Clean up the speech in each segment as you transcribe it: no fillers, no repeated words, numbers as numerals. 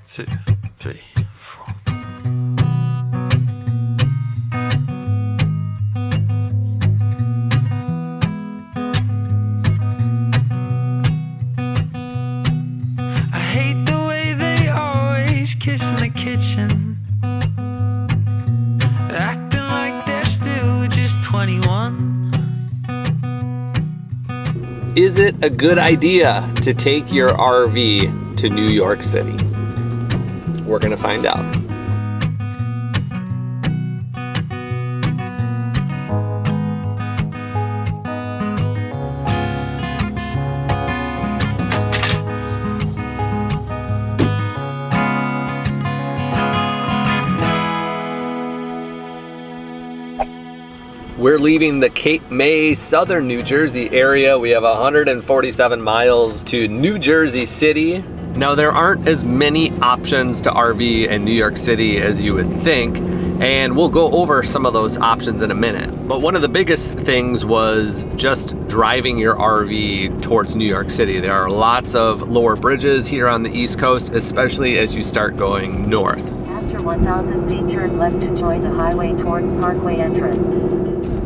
2, 3, 4. I hate the way they always kiss in the kitchen, acting like they're still just 21. Is it a good idea to take your RV to New York City? We're gonna find out. We're leaving the Cape May, southern New Jersey area. We have 147 miles to New Jersey City. Now, there aren't as many options to RV in New York City as you would think, and we'll go over some of those options in a minute. But one of the biggest things was just driving your RV towards New York City. There are lots of lower bridges here on the East Coast, especially as you start going north. After 1,000 feet, turn left to join the highway towards Parkway entrance.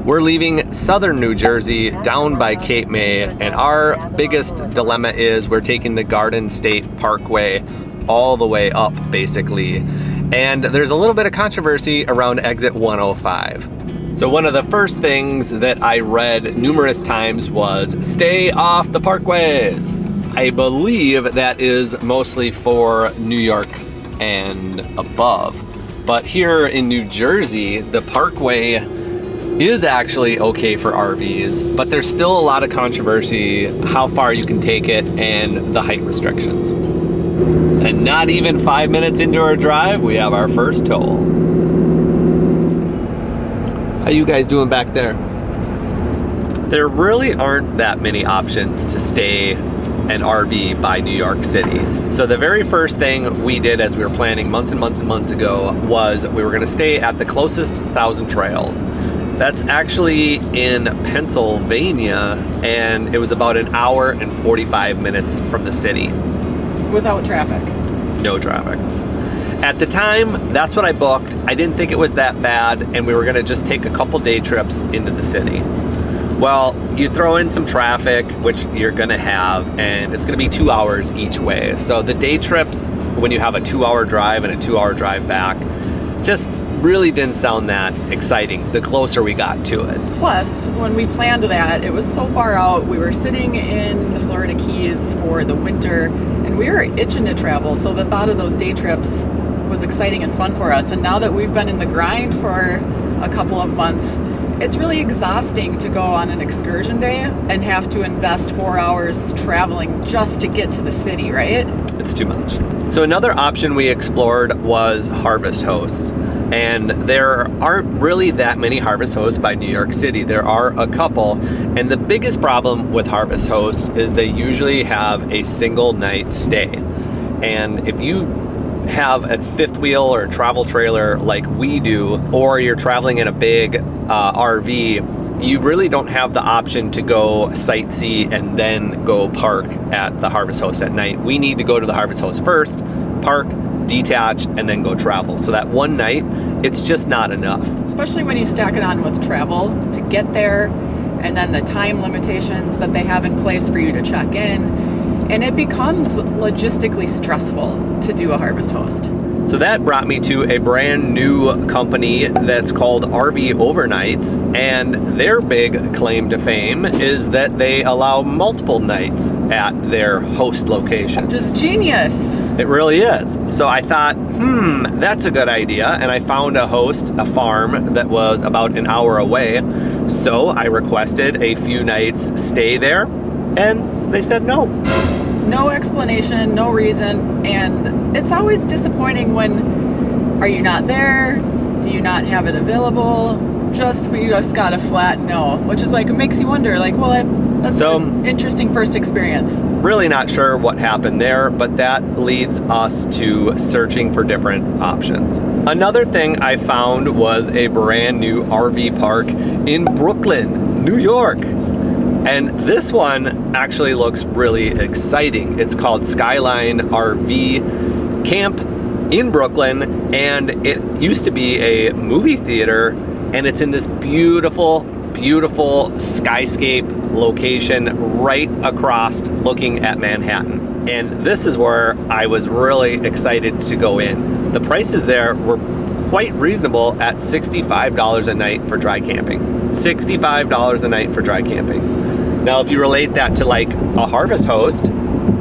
We're leaving southern New Jersey down by Cape May, and our biggest dilemma is we're taking the Garden State Parkway all the way up, basically. And there's a little bit of controversy around exit 105. So one of the first things that I read numerous times was stay off the parkways. I believe that is mostly for New York and above. But here in New Jersey, the Parkway is actually okay for RVs, but there's still a lot of controversy how far you can take it and the height restrictions. And not even 5 minutes into our drive, we have our first toll. How you guys doing back there? There really aren't that many options to stay an RV by New York City. So the very first thing we did as we were planning months and months and months ago was we were gonna stay at the closest Thousand Trails. That's actually in Pennsylvania, and it was about an hour and 45 minutes from the city. Without traffic? No traffic. At the time, that's what I booked. I didn't think it was that bad, and we were gonna just take a couple day trips into the city. Well, you throw in some traffic, which you're gonna have, and it's gonna be 2 hours each way. So the day trips, when you have a 2-hour drive and a 2-hour drive back, just really didn't sound that exciting the closer we got to it. Plus, when we planned that, it was so far out. We were sitting in the Florida Keys for the winter, and we were itching to travel, so the thought of those day trips was exciting and fun for us. And now that we've been in the grind for a couple of months, it's really exhausting to go on an excursion day and have to invest 4 hours traveling just to get to the city, right? It's too much. So another option we explored was Harvest Hosts. And there aren't really that many Harvest Hosts by New York City. There are a couple. And the biggest problem with Harvest Hosts is they usually have a single night stay. And if you have a fifth wheel or a travel trailer like we do, or you're traveling in a big RV, you really don't have the option to go sightsee and then go park at the Harvest Host at night. We need to go to the Harvest Host first, park, detach, and then go travel. So that one night, it's just not enough. Especially when you stack it on with travel to get there, and then the time limitations that they have in place for you to check in. And it becomes logistically stressful to do a Harvest Host. So that brought me to a brand new company that's called RV Overnights, and their big claim to fame is that they allow multiple nights at their host location. Just genius. It really is. So I thought, that's a good idea, and I found a host, a farm that was about an hour away. So I requested a few nights stay there, and they said no. No explanation, no reason, and it's always disappointing when, are you not there? Do you not have it available? We just got a flat no, which is like, it makes you wonder, like, well, that's an interesting first experience. Really not sure what happened there, but that leads us to searching for different options. Another thing I found was a brand new RV park in Brooklyn, New York. And this one actually looks really exciting. It's called Skyline RV Camp in Brooklyn, and it used to be a movie theater, and it's in this beautiful, beautiful skyscape location right across looking at Manhattan. And this is where I was really excited to go in. The prices there were quite reasonable at $65 a night for dry camping. $65 a night for dry camping. Now, if you relate that to like a Harvest Host,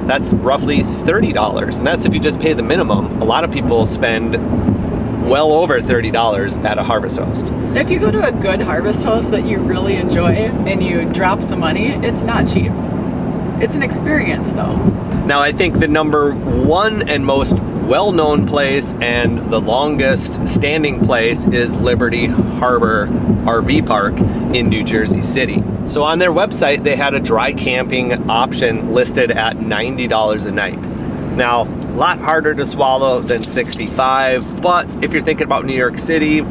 that's roughly $30. And that's if you just pay the minimum. A lot of people spend well over $30 at a Harvest Host. If you go to a good Harvest Host that you really enjoy and you drop some money, it's not cheap. It's an experience though. Now, I think the number one and most well-known place and the longest standing place is Liberty Harbor RV Park in New Jersey City. So on their website, they had a dry camping option listed at $90 a night. Now, a lot harder to swallow than $65, but if you're thinking about New York City,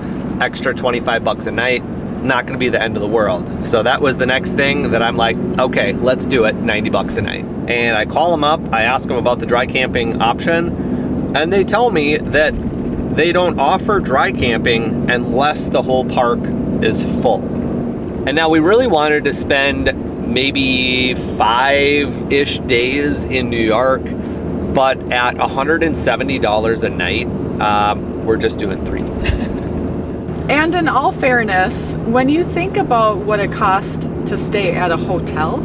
extra $25 a night, not gonna be the end of the world. So that was the next thing that I'm like, okay, let's do it, $90 a night. And I call them up, I ask them about the dry camping option, and they tell me that they don't offer dry camping unless the whole park is full. And now we really wanted to spend maybe 5-ish days in New York, but at $170 a night, we're just doing 3. And in all fairness, when you think about what it costs to stay at a hotel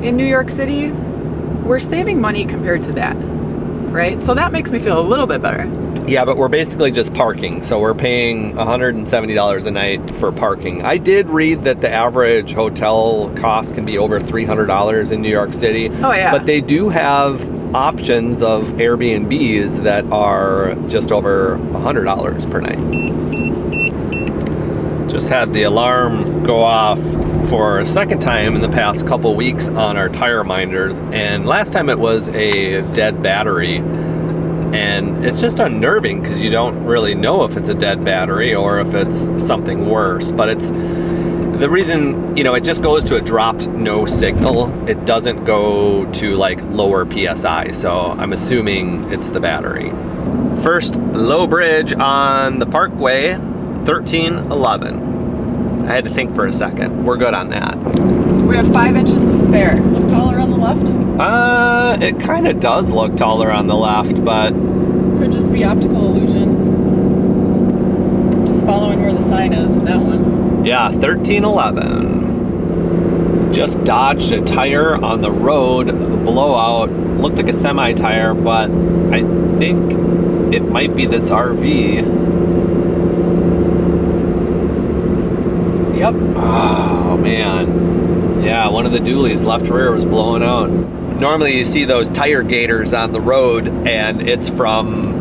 in New York City, we're saving money compared to that, right? So that makes me feel a little bit better. Yeah, but we're basically just parking. So we're paying $170 a night for parking. I did read that the average hotel cost can be over $300 in New York City. Oh, yeah. But they do have options of Airbnbs that are just over $100 per night. Just had the alarm go off for a second time in the past couple weeks on our tire minders, and last time it was a dead battery, and it's just unnerving because you don't really know if it's a dead battery or if it's something worse. But it's the reason, you know, it just goes to a dropped no signal. It doesn't go to like lower PSI, so I'm assuming it's the battery. First low bridge on the Parkway, 1311. I had to think for a second. We're good on that. We have 5 inches to spare. Look taller on the left? It kind of does look taller on the left, but Could just be optical illusion. Just following where the sign is in that one. yeah, 1311. Just dodged a tire on the road, blowout. Looked like a semi tire, but I think it might be this RV. Yep. Oh man. Yeah, one of the dualies left rear was blowing out. Normally you see those tire gators on the road and it's from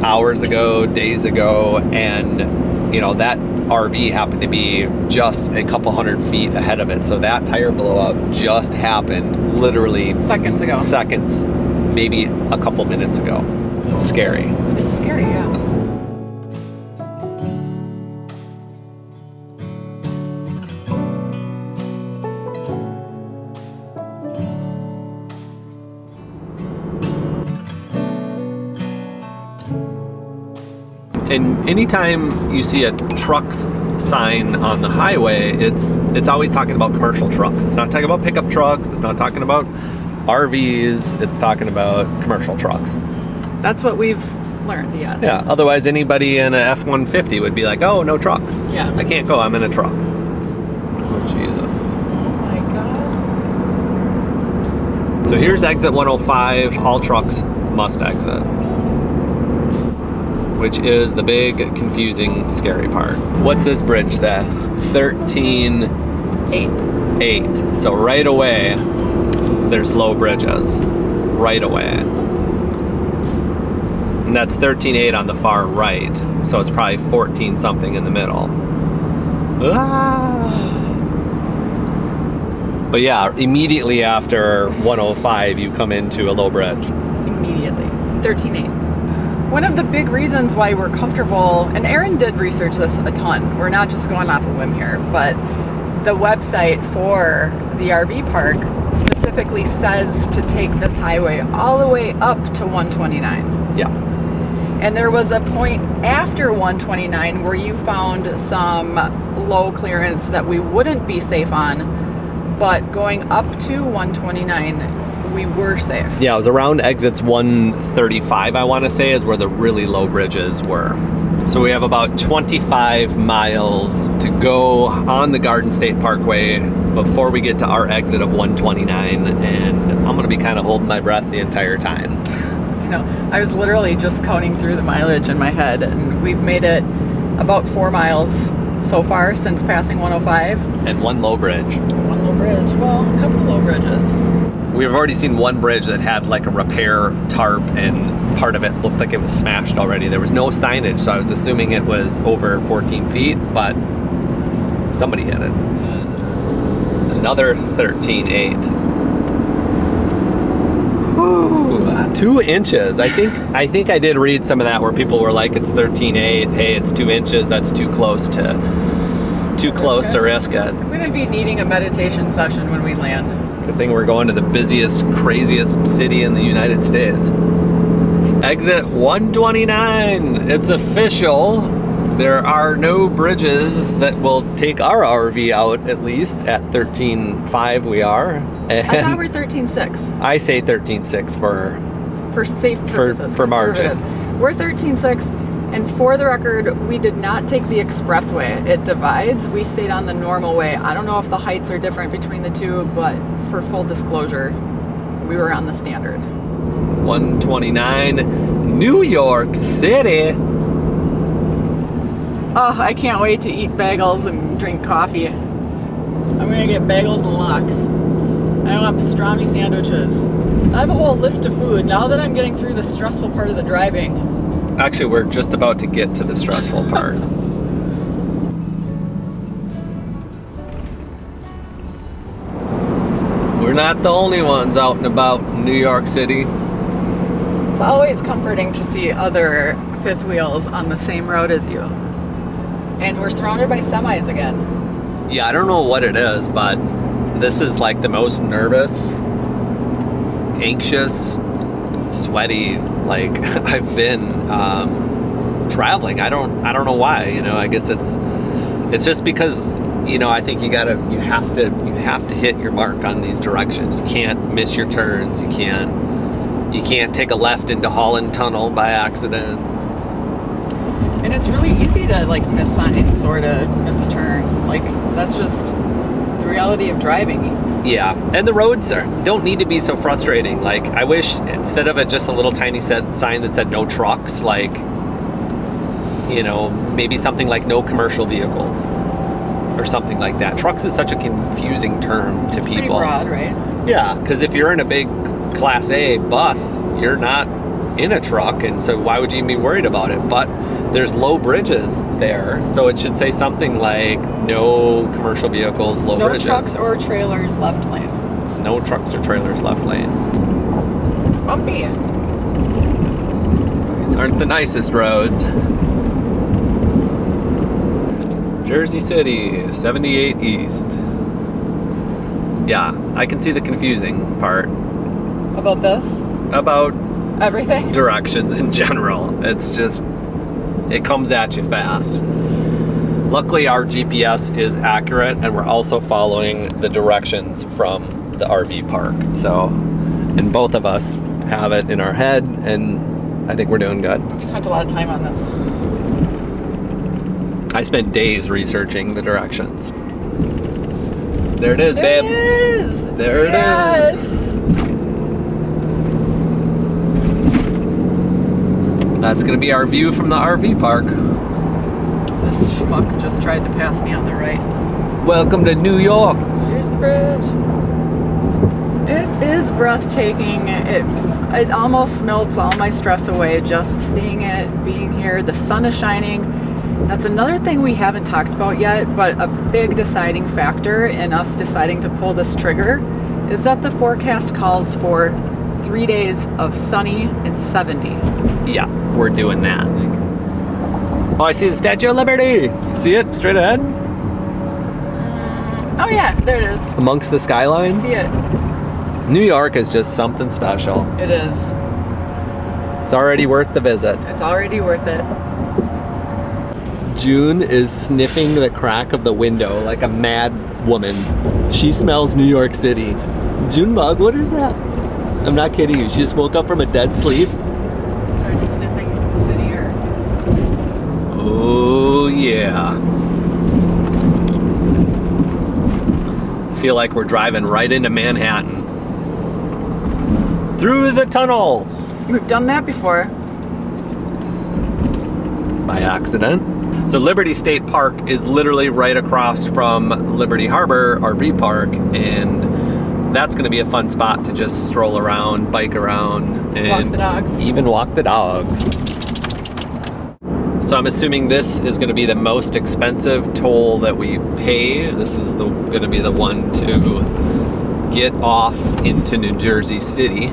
hours ago, days ago, and you know, that RV happened to be just a couple hundred feet ahead of it. So that tire blowout just happened literally Seconds ago. seconds, maybe a couple minutes ago. It's scary. It's scary, yeah. And anytime you see a trucks sign on the highway, it's always talking about commercial trucks. It's not talking about pickup trucks. It's not talking about RVs. It's talking about commercial trucks. That's what we've learned, yes. Yeah. Otherwise, anybody in a F-150 would be like, "Oh, no trucks. Yeah. I can't go. I'm in a truck." Oh, Jesus. Oh my God. So here's exit 105. All trucks must exit, which is the big, confusing, scary part. What's this bridge then? 13.8. So right away, there's low bridges. Right away. And that's 13.8 on the far right. So it's probably 14 something in the middle. Ah. But yeah, immediately after 105, you come into a low bridge. Immediately. 13.8. One of the big reasons why we're comfortable, and Aaron did research this a ton, we're not just going off a whim here, but the website for the RV park specifically says to take this highway all the way up to 129. Yeah. And there was a point after 129 where you found some low clearance that we wouldn't be safe on, but going up to 129, we were safe. Yeah, it was around exits 135, I want to say, is where the really low bridges were. So we have about 25 miles to go on the Garden State Parkway before we get to our exit of 129, and I'm going to be kind of holding my breath the entire time. I was literally just counting through the mileage in my head, and we've made it about 4 miles so far since passing 105. And one low bridge. One low bridge. Well, a couple of low bridges. We've already seen one bridge that had like a repair tarp, and part of it looked like it was smashed already. There was no signage, so I was assuming it was over 14 feet, but somebody hit it. Another 13.8. 2 inches. I think I did read some of that where people were like, it's 13.8. Hey, it's 2 inches. That's too close to risk it. I'm gonna be needing a meditation session when we land. Good thing we're going to the busiest, craziest city in the United States. Exit 129. It's official. There are no bridges that will take our RV out, at least at 13.5 we are. And I thought we were 13.6. I say 13.6 For safe purposes. For margin. We're 13.6, and for the record, we did not take the expressway. It divides. We stayed on the normal way. I don't know if the heights are different between the two, but for full disclosure, we were on the standard. 129, New York City. Oh, I can't wait to eat bagels and drink coffee. I'm gonna get bagels and lox. I want pastrami sandwiches. I have a whole list of food now that I'm getting through the stressful part of the driving. Actually, we're just about to get to the stressful part. We're not the only ones out and about in New York City. It's always comforting to see other fifth wheels on the same road as you. And we're surrounded by semis again. Yeah, I don't know what it is, but this is like the most nervous, anxious, sweaty like I've been traveling. I don't know why. I guess it's just because I think you have to hit your mark on these directions. You can't miss your turns. You can't take a left into Holland Tunnel by accident. And it's really easy to miss signs or to miss a turn. That's just the reality of driving. Yeah, and the roads don't need to be so frustrating. I wish instead of just a little tiny sign that said no trucks, maybe something like no commercial vehicles or something like that. Trucks is such a confusing term to people. Pretty broad, right? Yeah, because if you're in a big Class A bus, you're not in a truck, and so why would you even be worried about it? But there's low bridges there, so it should say something like no commercial vehicles, low bridges. No trucks or trailers left lane. No trucks or trailers left lane. Bumpy. These aren't the nicest roads. Jersey City, 78 East. Yeah, I can see the confusing part. About this? About everything? Directions in general. It's just, it comes at you fast. Luckily, our GPS is accurate, and we're also following the directions from the RV park. So, and both of us have it in our head, and I think we're doing good. I've spent a lot of time on this. I spent days researching the directions. There it is, babe. It is! There it is. That's gonna be our view from the RV park. This schmuck just tried to pass me on the right. Welcome to New York. Here's the bridge. It is breathtaking. It almost melts all my stress away just seeing it, being here. The sun is shining. That's another thing we haven't talked about yet, but a big deciding factor in us deciding to pull this trigger is that the forecast calls for 3 days of sunny and 70. Yeah, we're doing that. Oh, I see the Statue of Liberty. See it straight ahead? Oh yeah, there it is. Amongst the skyline? I see it. New York is just something special. It is. It's already worth the visit. It's already worth it. June is sniffing the crack of the window like a mad woman. She smells New York City. Junebug, what is that? I'm not kidding you. She just woke up from a dead sleep. Started sniffing city air. Oh, yeah. Feel like we're driving right into Manhattan. Through the tunnel. We've done that before. By accident. So Liberty State Park is literally right across from Liberty Harbor RV Park, and that's going to be a fun spot to just stroll around, bike around, and Walk the dogs. even walk the dogs. So I'm assuming this is going to be the most expensive toll that we pay. This is going to be the one to get off into New Jersey City.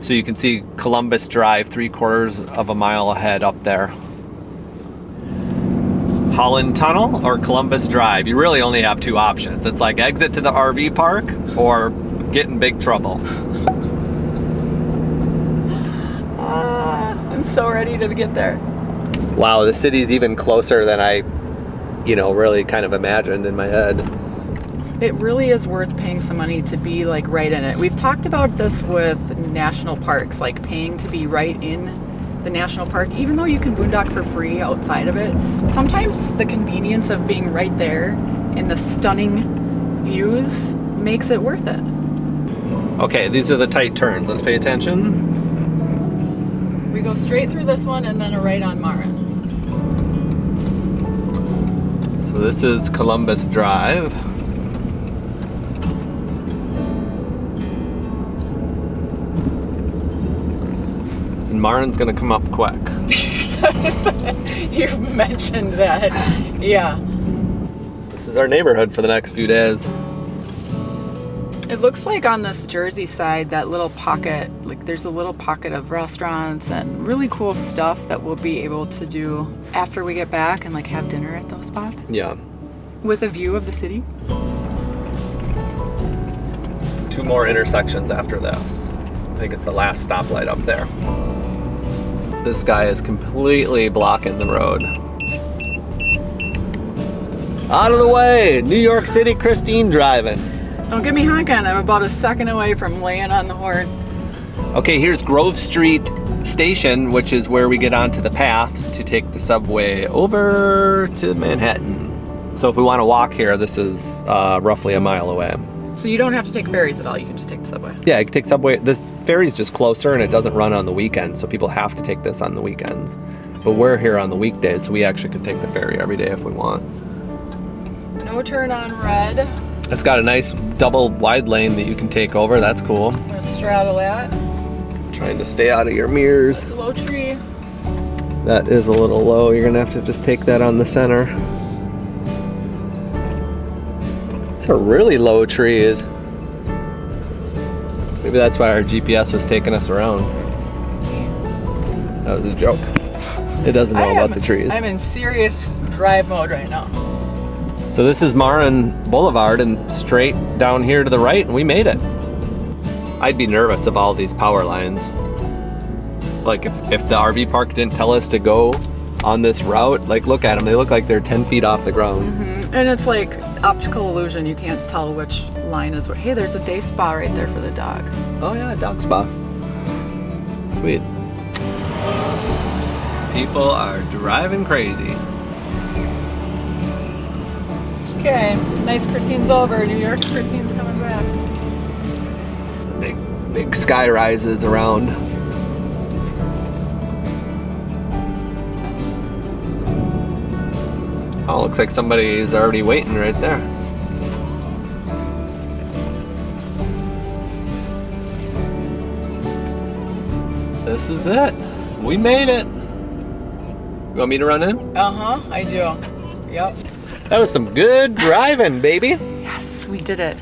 So you can see Columbus Drive 3/4 of a mile ahead up there. Holland Tunnel or Columbus Drive. You really only have two options. It's like exit to the RV park or get in big trouble. I'm so ready to get there. Wow, the city's even closer than I, really kind of imagined in my head. It really is worth paying some money to be like right in it. We've talked about this with national parks, like paying to be right in the national park, even though you can boondock for free outside of it. Sometimes the convenience of being right there in the stunning views makes it worth it. Okay, these are the tight turns. Let's pay attention. We go straight through this one and then a right on Marin. So this is Columbus Drive. And Marin's gonna come up quick. You mentioned that. Yeah. This is our neighborhood for the next few days. It looks like on this Jersey side, that little pocket, like there's a little pocket of restaurants and really cool stuff that we'll be able to do after we get back and like have dinner at those spots. Yeah. With a view of the city. 2 more intersections after this. I think it's the last stoplight up there. This guy is completely blocking the road. Out of the way! New York City Christine driving. Don't get me honking. I'm about a second away from laying on the horn. Okay, here's Grove Street Station, which is where we get onto the path to take the subway over to Manhattan. So if we want to walk here, this is roughly a mile away. So you don't have to take ferries at all. You can just take the subway. Yeah, you can take subway. This ferry's just closer and it doesn't run on the weekends, so people have to take this on the weekends. But we're here on the weekdays, so we actually could take the ferry every day if we want. No turn on red. It's got a nice double wide lane that you can take over. That's cool. I'm gonna straddle that. Trying to stay out of your mirrors. It's a low tree. That is a little low. You're gonna have to just take that on the center. It's a really low trees. Maybe that's why our GPS was taking us around. That was a joke. It doesn't know about the trees. I'm in serious drive mode right now. So this is Marin Boulevard and straight down here to the right, and we made it. I'd be nervous of all these power lines. Like if the RV park didn't tell us to go on this route, like look at them, they look like they're 10 feet off the ground. Mm-hmm. And it's like optical illusion, you can't tell which line is what. Hey, there's a day spa right there for the dogs. Oh yeah, dog spa. Sweet. People are driving crazy. Okay, nice Christine's over. New York Christine's coming back. Big sky rises around. Oh, looks like somebody's already waiting right there. This is it. We made it. You want me to run in? Uh-huh, I do. Yep. That was some good driving, baby. Yes, we did it.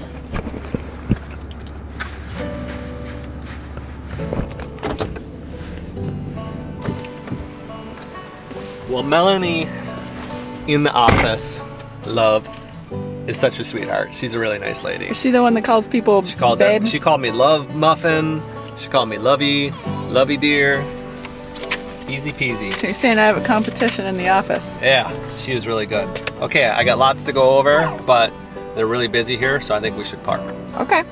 Well, Melanie in the office, love, is such a sweetheart. She's a really nice lady. Is she the one that calls people She calls babe? her, she called me Love Muffin. She called me lovey dear. Easy peasy. So you're saying I have a competition in the office? Yeah, she was really good. Okay, I got lots to go over, but they're really busy here, so I think we should park. Okay.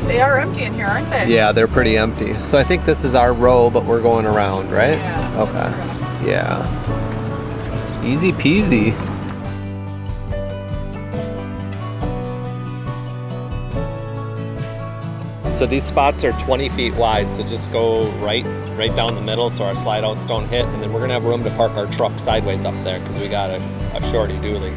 They are empty in here, aren't they? Yeah, they're pretty empty. So I think this is our row, but we're going around, right? Yeah. Okay. Yeah. Easy peasy. So these spots are 20 feet wide, so just go right down the middle so our slide outs don't hit, and then we're gonna have room to park our truck sideways up there because we got a shorty dually.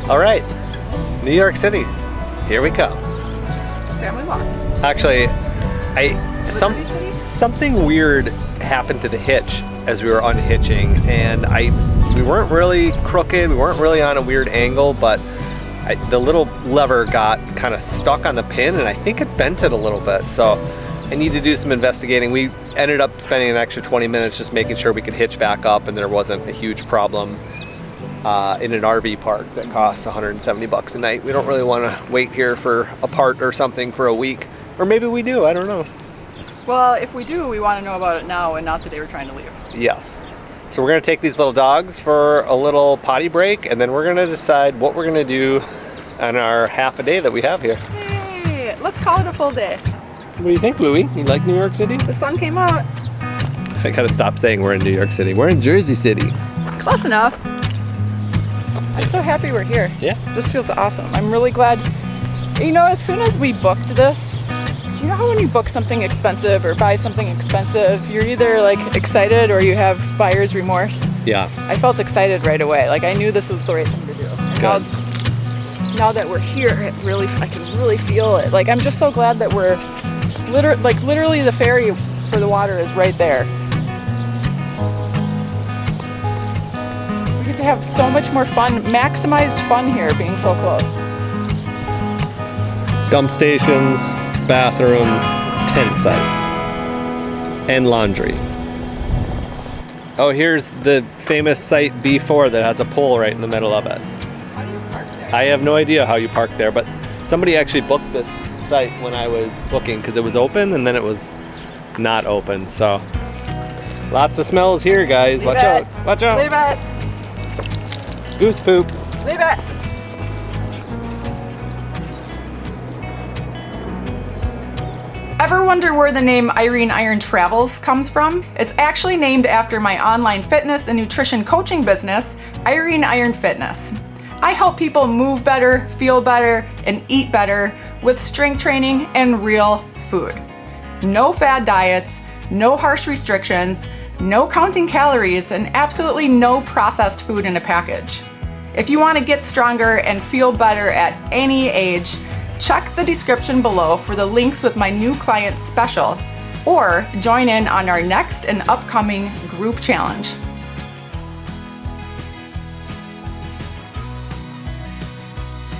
All right, New York City, here we come. Family walk. Actually, something weird happened to the hitch as we were unhitching, and we weren't really crooked, we weren't really on a weird angle, but the little lever got kind of stuck on the pin, and I think it bent it a little bit. So I need to do some investigating. We ended up spending an extra 20 minutes just making sure we could hitch back up, and there wasn't a huge problem. In an RV park that costs 170 bucks a night. We don't really want to wait here for a part or something for a week. Or maybe we do, I don't know. Well, if we do, we want to know about it now and not the day we're trying to leave. Yes. So we're gonna take these little dogs for a little potty break, and then we're gonna decide what we're gonna do on our half a day that we have here. Hey, let's call it a full day. What do you think, Louie? You like New York City? The sun came out. I gotta stop saying we're in New York City. We're in Jersey City. Close enough. I'm so happy we're here. Yeah. This feels awesome. I'm really glad. You know, as soon as we booked this, you know how when you book something expensive or buy something expensive, you're either like excited or you have buyer's remorse? Yeah. I felt excited right away. Like I knew this was the right thing to do. And Good. now that we're here, I can really feel it. Like I'm just so glad that we're literally the ferry for the water is right there. We get to have so much more fun, maximized fun here being so close. Dump stations, bathrooms, tent sites, and laundry. Oh, here's the famous site B4 that has a pole right in the middle of it. How do you park there? I have no idea how you park there, but somebody actually booked this site when I was booking because it was open and then it was not open. So lots of smells here, guys. Leave Watch it. out. Watch out. Leave it. Goose poop. Leave it. Ever wonder where the name Irene Iron Travels comes from? It's actually named after my online fitness and nutrition coaching business, Irene Iron Fitness. I help people move better, feel better, and eat better with strength training and real food. No fad diets, no harsh restrictions, no counting calories, and absolutely no processed food in a package. If you want to get stronger and feel better at any age, check the description below for the links with my new client special, or join in on our next and upcoming group challenge.